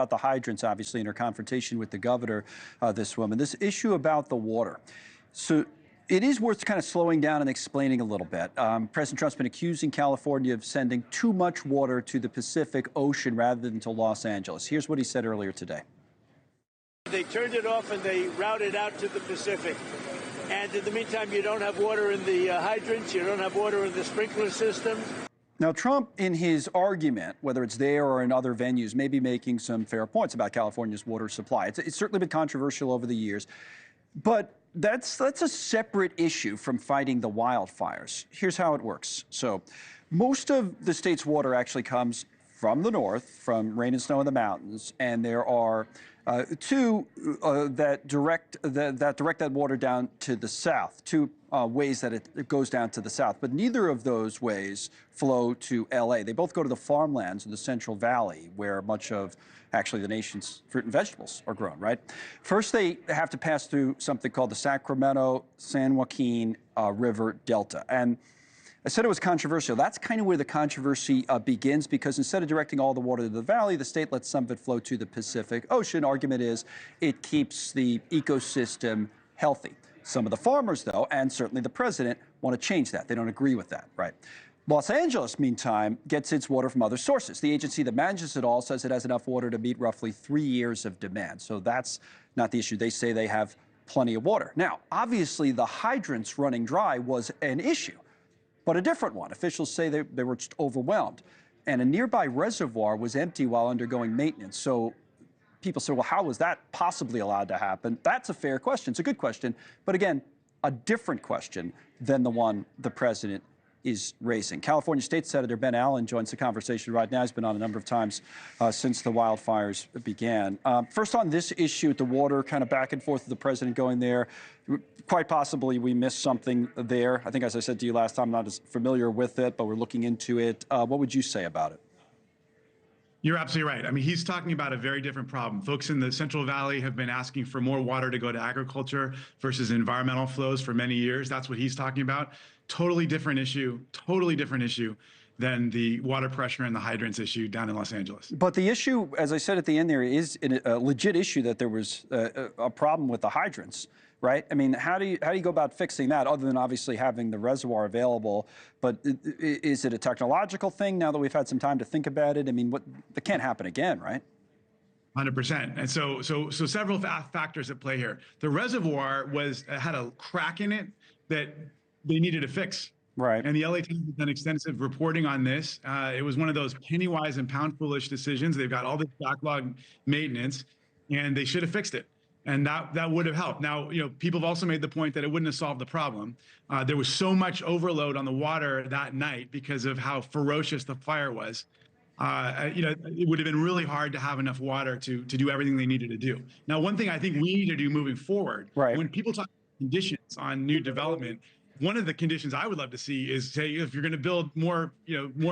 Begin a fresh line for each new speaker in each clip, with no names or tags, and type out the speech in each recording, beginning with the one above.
about the hydrants, obviously, in her confrontation with the governor, this woman. This issue about the water. So it is worth kind of slowing down and explaining a little bit. President Trump's been accusing California of sending too much water to the Pacific Ocean rather than to Los Angeles. Here's what he said earlier today.
They turned it off and they routed out to the Pacific. And in the meantime, you don't have water in the hydrants, you don't have water in the sprinkler systems.
Now, Trump, in his argument, whether it's there or in other venues, may be making some fair points about California's water supply. It's certainly been controversial over the years, but that's a separate issue from fighting the wildfires. Here's how it works. So most of the state's water actually comes from the north, from rain and snow in the mountains, and there are two that direct that water down to the south, two ways that it goes down to the south. But neither of those ways flow to L.A. They both go to the farmlands in the Central Valley, where much of actually the nation's fruit and vegetables are grown, right? First, they have to pass through something called the Sacramento-San Joaquin River Delta. And I said it was controversial. That's kind of where the controversy begins, because instead of directing all the water to the valley, the state lets some of it flow to the Pacific Ocean. Argument is it keeps the ecosystem healthy. Some of the farmers, though, and certainly the president, want to change that. They don't agree with that, right? Los Angeles, meantime, gets its water from other sources. The agency that manages it all says it has enough water to meet roughly 3 years of demand. So that's not the issue. They say they have plenty of water. Now, obviously, the hydrants running dry was an issue, but a different one. Officials say they were just overwhelmed. And a nearby reservoir was empty while undergoing maintenance. So people say, well, how was that possibly allowed to happen? That's a fair question. It's a good question. But again, a different question than the one the president is raising. California State Senator Ben Allen joins the conversation right now. He's been on a number of times since the wildfires began. First on this issue with the water, kind of back and forth with the president going there. Quite possibly we missed something there. I think, as I said to you last time, I'm not as familiar with it, but we're looking into it. What would you say about it?
You're absolutely right. I mean, he's talking about a very different problem. Folks in the Central Valley have been asking for more water to go to agriculture versus environmental flows for many years. That's what he's talking about. Totally different issue than the water pressure and the hydrants issue down in Los Angeles.
But the issue, as I said at the end there, is a legit issue that there was a problem with the hydrants, right? I mean, how do you go about fixing that, other than obviously having the reservoir available? But is it a technological thing now that we've had some time to think about it? I mean, that can't happen again, right?
100%. And so several factors at play here. The reservoir had a crack in it that they needed to fix.
Right.
And the LA Times has done extensive reporting on this. It was one of those penny wise and pound foolish decisions. They've got all this backlog maintenance, and they should have fixed it. And that would have helped. Now, people have also made the point that it wouldn't have solved the problem. There was so much overload on the water that night because of how ferocious the fire was. It would have been really hard to have enough water to do everything they needed to do. Now, one thing I think we need to do moving forward,
right,
when people talk conditions on new development, one of the conditions I would love to see is, say, if you're going to build more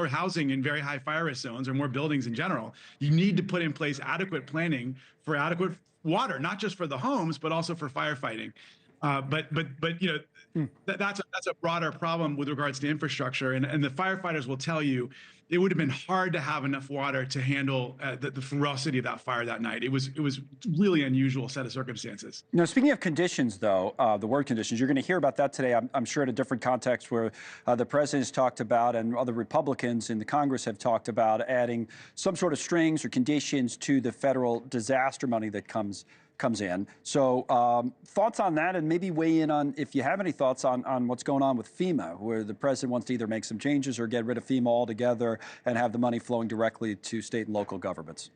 housing in very high fire risk zones or more buildings in general, you need to put in place adequate planning for adequate water, not just for the homes, but also for firefighting. That's a broader problem with regards to infrastructure, and the firefighters will tell you it would have been hard to have enough water to handle the ferocity of that fire that night. It was really unusual set of circumstances.
Now, speaking of conditions, though, the word conditions, you're going to hear about that today, I'm sure, in a different context, where the president has talked about, and other Republicans in the Congress have talked about, adding some sort of strings or conditions to the federal disaster money that comes in. So thoughts on that, and maybe weigh in on, if you have any thoughts on what's going on with FEMA, where the president wants to either make some changes or get rid of FEMA altogether and have the money flowing directly to state and local governments.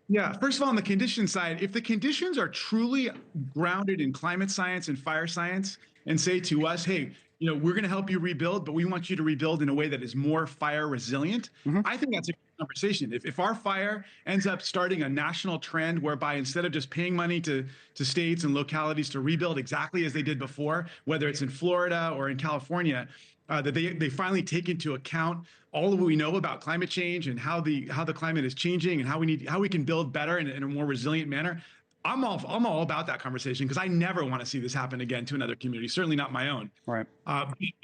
Yeah, first of all, on the condition side, if the conditions are truly grounded in climate science and fire science and say to us, hey, we're going to help you rebuild, but we want you to rebuild in a way that is more fire resilient. I think that's a good conversation. If our fire ends up starting a national trend whereby instead of just paying money to states and localities to rebuild exactly as they did before, whether it's in Florida or in California, that they finally take into account all of what we know about climate change and how the climate is changing and how we can build better in a more resilient manner. I'm all about that conversation, because I never want to see this happen again to another community, certainly not my own.
Right.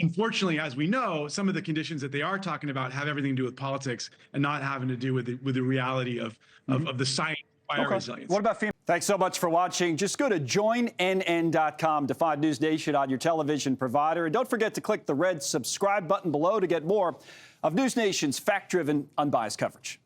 Unfortunately, as we know, some of the conditions that they are talking about have everything to do with politics and not having to do with the reality of the science fire resilience.
What about FEMA? Thanks so much for watching. Just go to joinnn.com to find News Nation on your television provider. And don't forget to click the red subscribe button below to get more of News Nation's fact-driven, unbiased coverage.